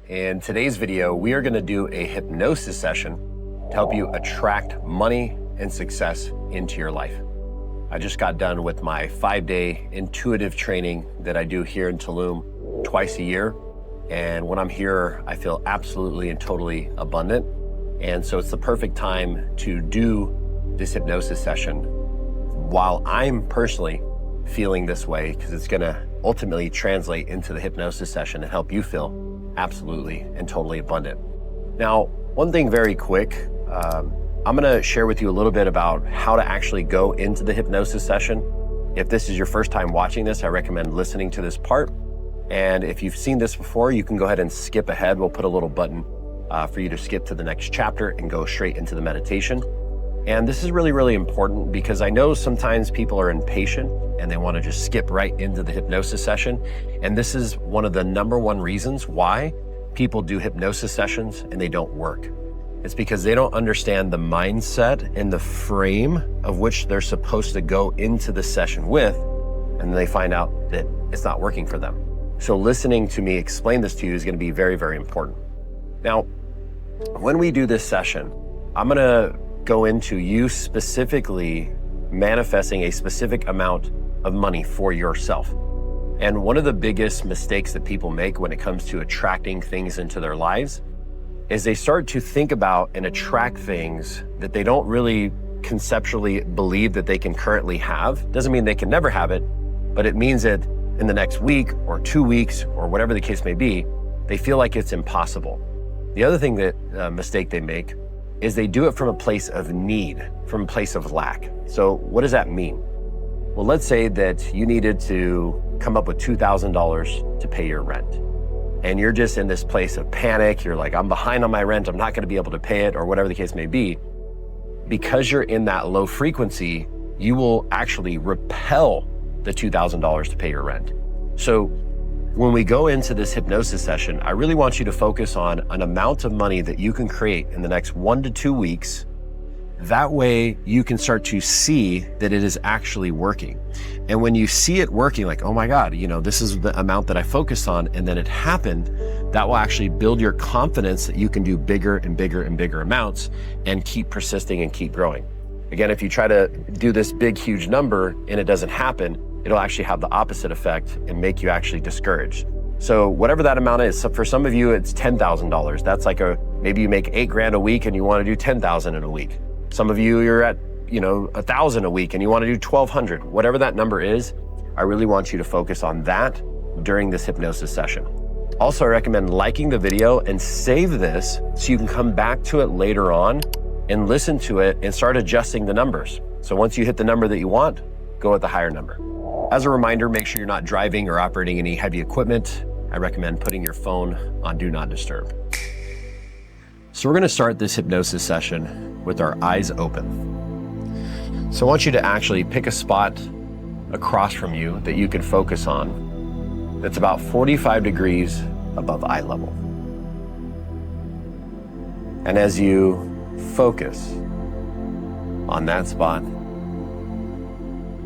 In today's video, we are going to do a hypnosis session to help you attract money and success into your life. I just got done with my 5-day intuitive training that I do here in Tulum twice a year. And when I'm here, I feel absolutely and totally abundant. And so it's the perfect time to do this hypnosis session while I'm personally feeling this way, because it's going to ultimately translate into the hypnosis session and help you feel absolutely and totally abundant. Now, one thing very quick, I'm going to share with you a little bit about how to actually go into the hypnosis session. If this is your first time watching this, I recommend listening to this part. And if you've seen this before, you can go ahead and skip ahead. We'll put a little button for you to skip to the next chapter and go straight into the meditation. And this is really, really important because I know sometimes people are impatient and they want to just skip right into the hypnosis session. And this is one of the number one reasons why people do hypnosis sessions and they don't work. It's because they don't understand the mindset and the frame of which they're supposed to go into the session with, and they find out that it's not working for them. So listening to me explain this to you is going to be very, very important. Now, when we do this session, I'm going to go into you specifically manifesting a specific amount of money for yourself. And one of the biggest mistakes that people make when it comes to attracting things into their lives is they start to think about and attract things that they don't really conceptually believe that they can currently have. Doesn't mean they can never have it, but it means that in the next week or 2 weeks or whatever the case may be, they feel like it's impossible. The other thing that mistake they make is they do it from a place of need, from a place of lack. So what does that mean? Well, let's say that you needed to come up with $2,000 to pay your rent. And you're just in this place of panic. You're like, I'm behind on my rent. I'm not going to be able to pay it, or whatever the case may be. Because you're in that low frequency, you will actually repel the $2,000 to pay your rent. So when we go into this hypnosis session, I really want you to focus on an amount of money that you can create in the next 1 to 2 weeks. That way you can start to see that it is actually working. And when you see it working, like, oh my God, this is the amount that I focused on, and then it happened, that will actually build your confidence that you can do bigger and bigger and bigger amounts and keep persisting and keep growing. Again, if you try to do this big, huge number and it doesn't happen, it'll actually have the opposite effect and make you actually discouraged. So whatever that amount is, so for some of you, it's $10,000. That's like maybe you make $8,000 a week and you want to do 10,000 in a week. Some of you, you're at, 1,000 a week and you want to do 1,200. Whatever that number is, I really want you to focus on that during this hypnosis session. Also, I recommend liking the video and save this so you can come back to it later on and listen to it and start adjusting the numbers. So once you hit the number that you want, go with the higher number. As a reminder, make sure you're not driving or operating any heavy equipment. I recommend putting your phone on Do Not Disturb. So we're going to start this hypnosis session with our eyes open. So I want you to actually pick a spot across from you that you can focus on that's about 45 degrees above eye level. And as you focus on that spot,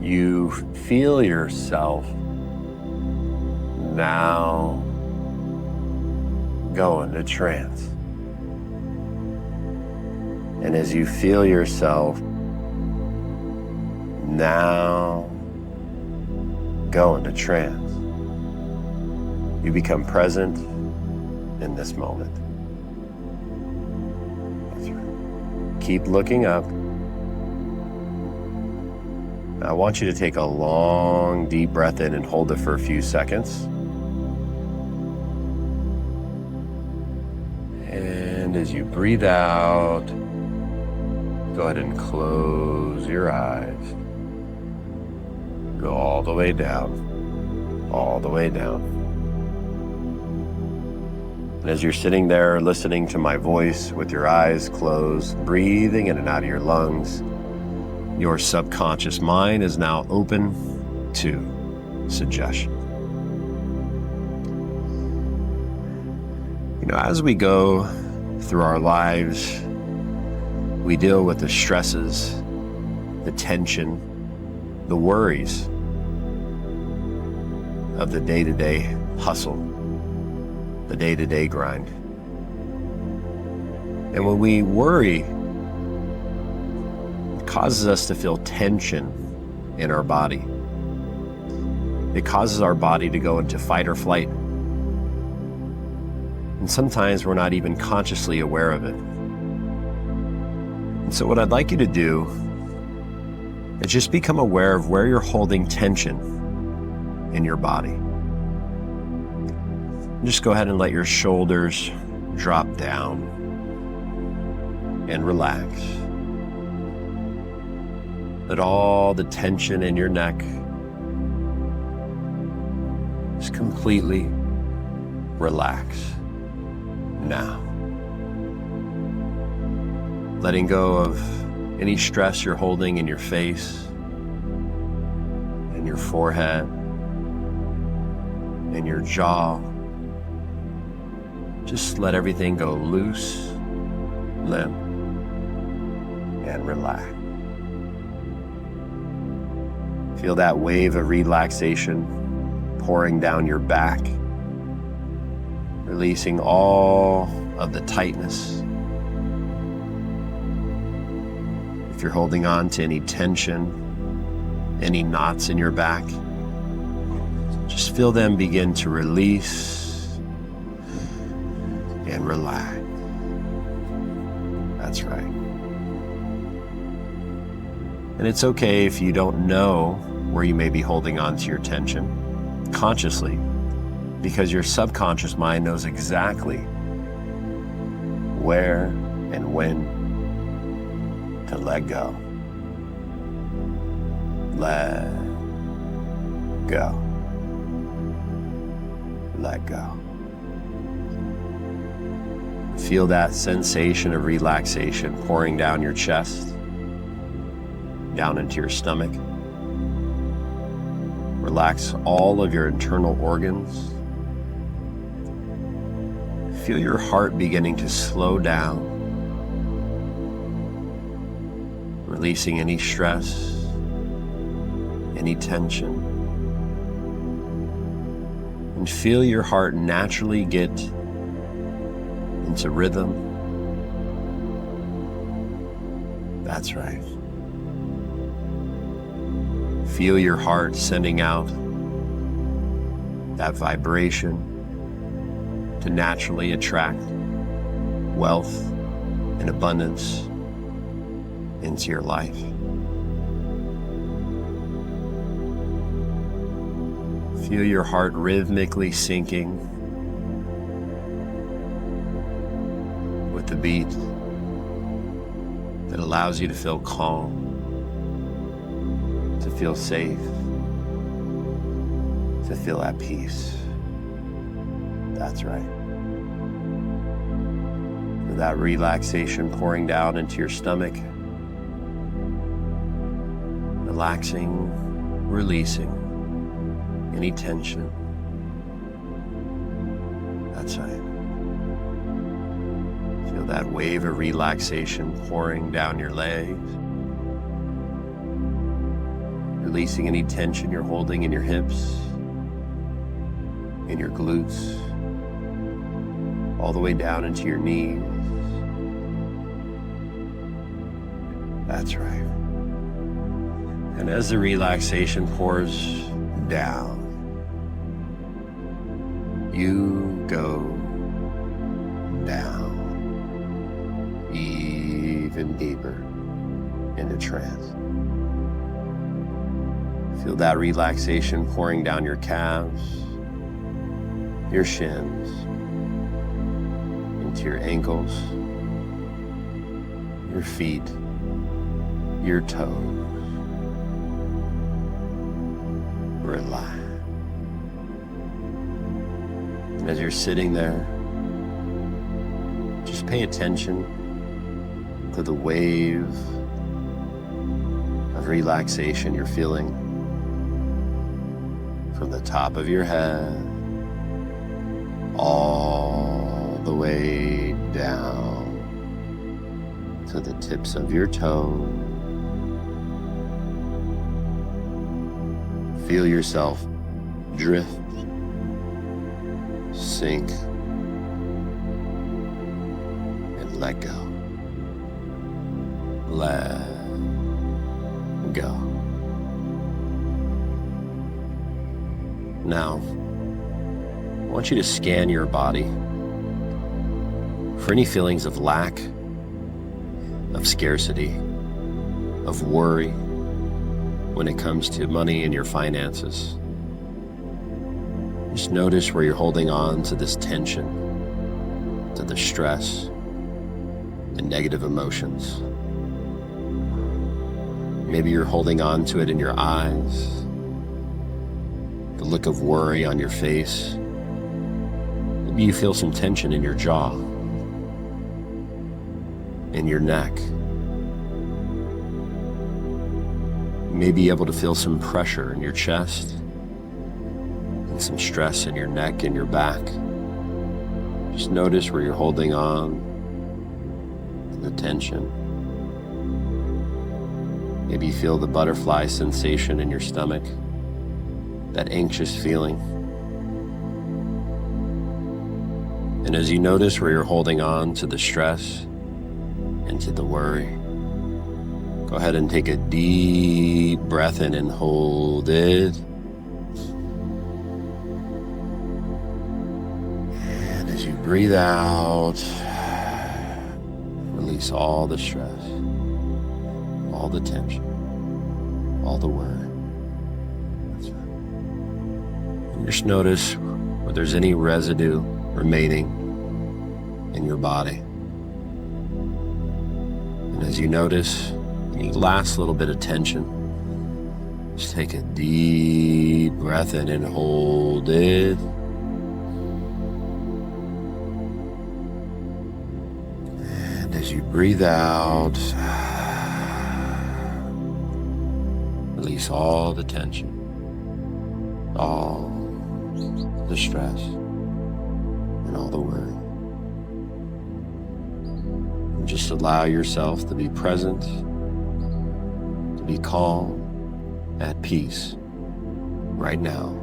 you feel yourself now go into trance. And as you feel yourself now go into trance, you become present in this moment. That's right. Keep looking up. I want you to take a long, deep breath in and hold it for a few seconds. And as you breathe out, go ahead and close your eyes. Go all the way down, all the way down. And as you're sitting there listening to my voice with your eyes closed, breathing in and out of your lungs, your subconscious mind is now open to suggestion. As we go through our lives, we deal with the stresses, the tension, the worries of the day-to-day hustle. the day-to-day grind. And when we worry, it causes us to feel tension in our body. It causes our body to go into fight or flight. And sometimes we're not even consciously aware of it. And so what I'd like you to do is just become aware of where you're holding tension in your body. And just go ahead and let your shoulders drop down and relax. Let all the tension in your neck just completely relax now. Letting go of any stress you're holding in your face, in your forehead, in your jaw. Just let everything go loose, limp, and relax. Feel that wave of relaxation pouring down your back, releasing all of the tightness. If you're holding on to any tension, any knots in your back, just feel them begin to release and relax. That's right. And it's okay if you don't know where you may be holding on to your tension consciously, because your subconscious mind knows exactly where and when to let go. Let go. Let go. Feel that sensation of relaxation pouring down your chest, down into your stomach. Relax all of your internal organs. Feel your heart beginning to slow down, releasing any stress, any tension. And feel your heart naturally get into rhythm. That's right. Feel your heart sending out that vibration to naturally attract wealth and abundance into your life. Feel your heart rhythmically sinking with the beat that allows you to feel calm, to feel safe, to feel at peace. That's right. With that relaxation pouring down into your stomach, relaxing, releasing any tension. That's right. Feel that wave of relaxation pouring down your legs, releasing any tension you're holding in your hips, in your glutes, all the way down into your knees. That's right. And as the relaxation pours down, you go down even deeper into trance. Feel that relaxation pouring down your calves, your shins, into your ankles, your feet, your toes. Relax. And as you're sitting there, just pay attention to the wave of relaxation you're feeling from the top of your head all the way down to the tips of your toes. Feel yourself drift, sink, let go. Let go. Now, I want you to scan your body for any feelings of lack, of scarcity, of worry when it comes to money and your finances. Just notice where you're holding on to this tension, to the stress and negative emotions. Maybe you're holding on to it in your eyes, the look of worry on your face. Maybe you feel some tension in your jaw, in your neck. You may be able to feel some pressure in your chest and some stress in your neck and your back. Just notice where you're holding on to the tension. Maybe you feel the butterfly sensation in your stomach, that anxious feeling. And as you notice where you're holding on to the stress and to the worry, go ahead and take a deep breath in and hold it. And as you breathe out, release all the stress, all the tension, all the worry. That's right. And just notice where there's any residue remaining in your body. And as you notice any last little bit of tension, just take a deep breath in and hold it. And as you breathe out, release all the tension, all the stress, and all the worry. And just allow yourself to be present, to be calm, at peace, right now,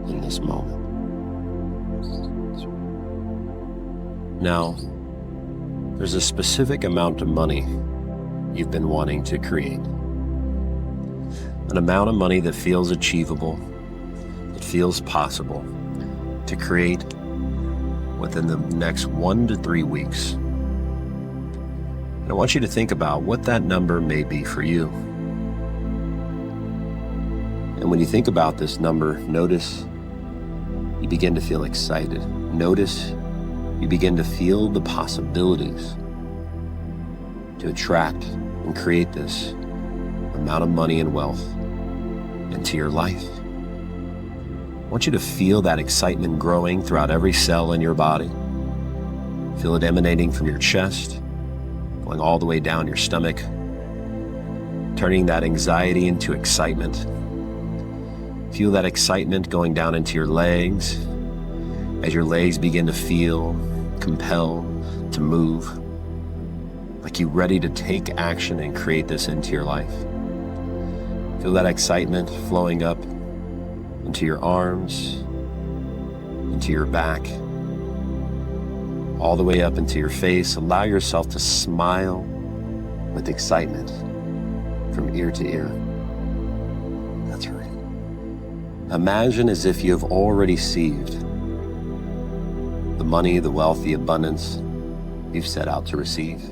in this moment. Now, there's a specific amount of money you've been wanting to create. An amount of money that feels achievable, that feels possible to create within the next 1 to 3 weeks. And I want you to think about what that number may be for you. And when you think about this number, notice you begin to feel excited. Notice you begin to feel the possibilities to attract and create this amount of money and wealth into your life. I want you to feel that excitement growing throughout every cell in your body. Feel it emanating from your chest, going all the way down your stomach, turning that anxiety into excitement. Feel that excitement going down into your legs as your legs begin to feel compelled to move, like you're ready to take action and create this into your life. Feel that excitement flowing up into your arms, into your back, all the way up into your face. Allow yourself to smile with excitement from ear to ear. That's right. Imagine as if you have already received the money, the wealth, the abundance you've set out to receive.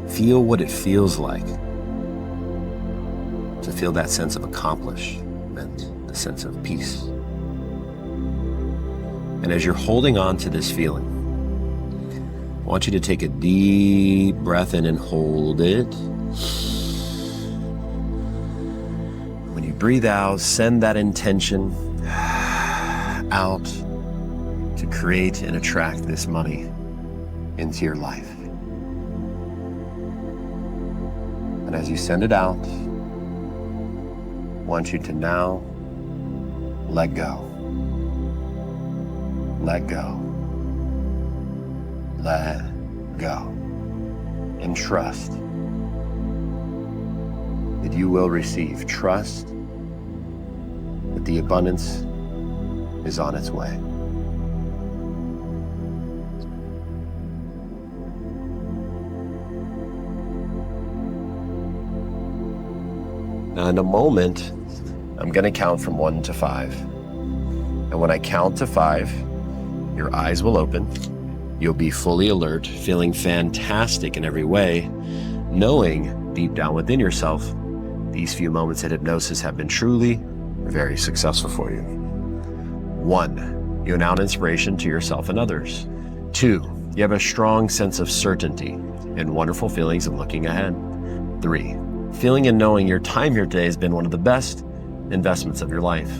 Feel what it feels like to feel that sense of accomplishment, the sense of peace. And as you're holding on to this feeling, I want you to take a deep breath in and hold it. When you breathe out, send that intention out to create and attract this money into your life. And as you send it out, I want you to now let go. Let go. Let go. And trust that you will receive. Trust that the abundance is on its way. Now in a moment, I'm gonna count from 1 to 5. And when I count to 5, your eyes will open. You'll be fully alert, feeling fantastic in every way, knowing deep down within yourself, these few moments in hypnosis have been truly very successful for you. 1, you announce inspiration to yourself and others. 2, you have a strong sense of certainty and wonderful feelings of looking ahead. 3, feeling and knowing your time here today has been one of the best investments of your life.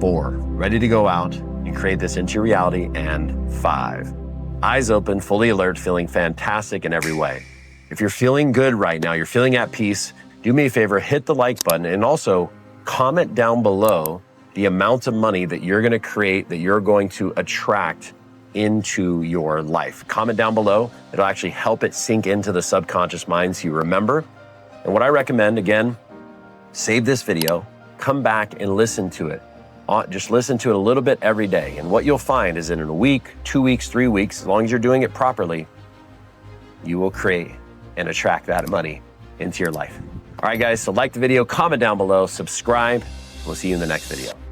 4, ready to go out and create this into your reality. And 5, eyes open, fully alert, feeling fantastic in every way. If you're feeling good right now, you're feeling at peace, do me a favor, hit the like button and also comment down below the amount of money that you're gonna create, that you're going to attract into your life. Comment down below. It'll actually help it sink into the subconscious mind so you remember. And what I recommend, again, save this video, come back and listen to it. Just listen to it a little bit every day. And what you'll find is that in a week, 2 weeks, 3 weeks, as long as you're doing it properly, you will create and attract that money into your life. All right, guys, so like the video, comment down below, subscribe. We'll see you in the next video.